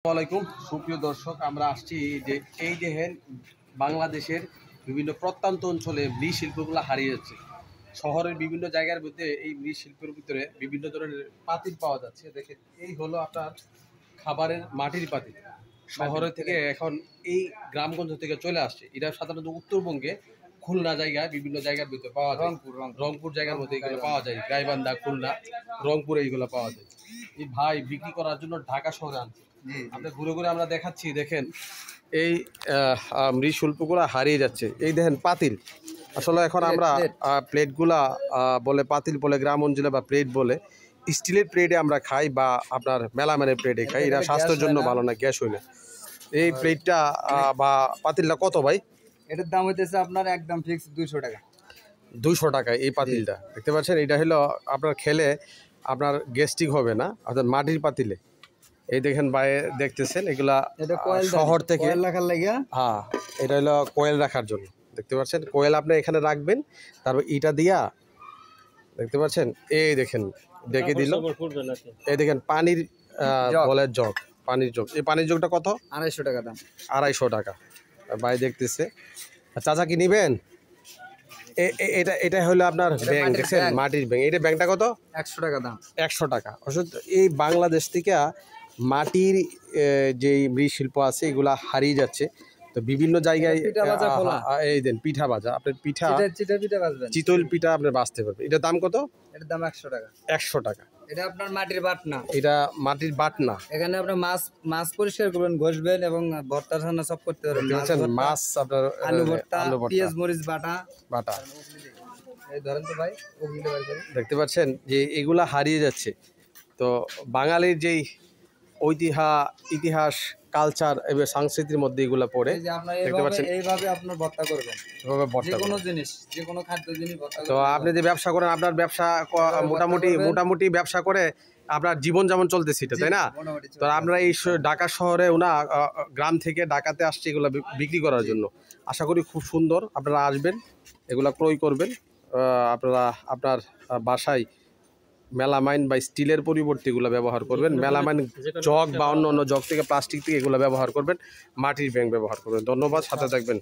আসসালামাইকুম সুপ্রিয় দর্শক, আমরা আসছি যে এই দেখেন বাংলাদেশের বিভিন্ন প্রত্যন্ত অঞ্চলে মৃৎশিল্পগুলো হারিয়ে যাচ্ছে। শহরের বিভিন্ন জায়গার মধ্যে এই মৃৎশিল্পের ভিতরে বিভিন্ন ধরনের পাতিল পাওয়া যাচ্ছে। দেখেন, এই হলো আপনার খাবারের মাটির পাতিল। শহরের থেকে এখন এই গ্রামগঞ্জ থেকে চলে আসছে। এটা সাধারণত উত্তরবঙ্গে খুলনা জায়গায় বিভিন্ন জায়গার ভিতরে পাওয়া যায়। রংপুর জায়গার মধ্যে এগুলো পাওয়া যায়। গাইবান্ধা, খুলনা, রংপুরে এইগুলো পাওয়া যায়। এই ভাই বিক্রি করার জন্য ঢাকা শহরে আনছে। আমরা ঘুরে ঘুরে আমরা দেখাচ্ছি। দেখেন এই মৃৎশিল্পগুলো হারিয়ে যাচ্ছে। এই দেখেন পাতিল, আসলে এখন আমরা প্লেটগুলা বলে পাতিল বলে, গ্রাম অঞ্চলে বা প্লেট বলে। স্টিলের প্লেটে আমরা খাই বা আপনার মেলামানের প্লেটে খাই। এটা স্বাস্থ্যের জন্য ভালো না, গ্যাস হয় না। এই প্লেটটা বা পাতিলটা কত ভাই? এটার দাম হইতেছে আপনার একদম ফিক্স 200 টাকা। 200 টাকা এই পাতিলটা। দেখতে পাচ্ছেন, এটা হলো আপনার খেলে আপনার গ্যাস্ট্রিক হবে না, অর্থাৎ মাটির পাতিলে। এই দেখেন বাইরে দেখতেছেন, এগুলা শহর থেকে। হ্যাঁ, এটা হলো কোয়েল রাখার জন্য। দেখতে পাচ্ছেন, কোয়েল আপনি এখানে রাখবেন, তারপর ইটা দিয়া দেখতে পাচ্ছেন, এই দেখেন ডেকে দিল। এই দেখেন পানির বলের জগ, পানির জগ। এই পানির জগটা কত? 250 টাকা দাম। 250 টাকা ভাই দেখতেছে। চাচা কি নিবেন? এটা এটা হলো আপনার ব্যাং, দেখছেন মাটির ব্যাং। এটা ব্যাংটা কত? 100 টাকা দাম। 100 টাকা। অর্থাৎ এই বাংলাদেশ থেকে মাটির যে মৃৎশিল্প আছে এগুলা হারিয়ে যাচ্ছে। তো বিভিন্ন জায়গায় এই দেন পিঠা ভাজা, আপনার পিঠা চিতল পিঠা আপনার বাঁচতে পারবে। এটার দাম কত? এটার দাম 100 টাকা। 100 টাকা। এটা আপনার মাটির বাটনা। এটা মাটির বাটনা। এখানে আপনার মাছ পরিষ্কার করবেন, ঘষবেন এবং ভর্তা রান্না সব করতে পারবেন। মাছ আপনার আলু ভর্তা, পেঁয়াজ মরিচ বাটা। এই ধরেন তো ভাই, দেখতে পাচ্ছেন যে এগুলা হারিয়ে যাচ্ছে। তো বাঙালির যেই ইতিহাস, কালচার এবং সংস্কৃতির মধ্যে এগুলো পড়ে। দেখতে পাচ্ছেন, এইভাবে আপনার ভর্তা করবেন, যে কোনো জিনিস, যে কোনো খাদ্য জিনিস ভর্তা। তো আপনি যে ব্যবসা করেন, আপনার ব্যবসা মোটামুটি ব্যবসা করে আপনার জীবন যেমন চলতেছে, তাই না? তো আমরা এই ঢাকা শহরে গ্রাম থেকে ঢাকাতে আসছি এগুলো বিক্রি করার জন্য। আশা করি খুব সুন্দর, আপনারা আসবেন, এগুলা ক্রয় করবেন। আপনারা আপনার বাসায় মেলামাইন বা স্টিলের পরিবর্তে এগুলো ব্যবহার করবেন। মেলামাইন জগ বা অন্য জগ থেকে, প্লাস্টিক থেকে এগুলো ব্যবহার করবেন। মাটির ব্যাং ব্যবহার করবেন। ধন্যবাদ, সাথে থাকবেন।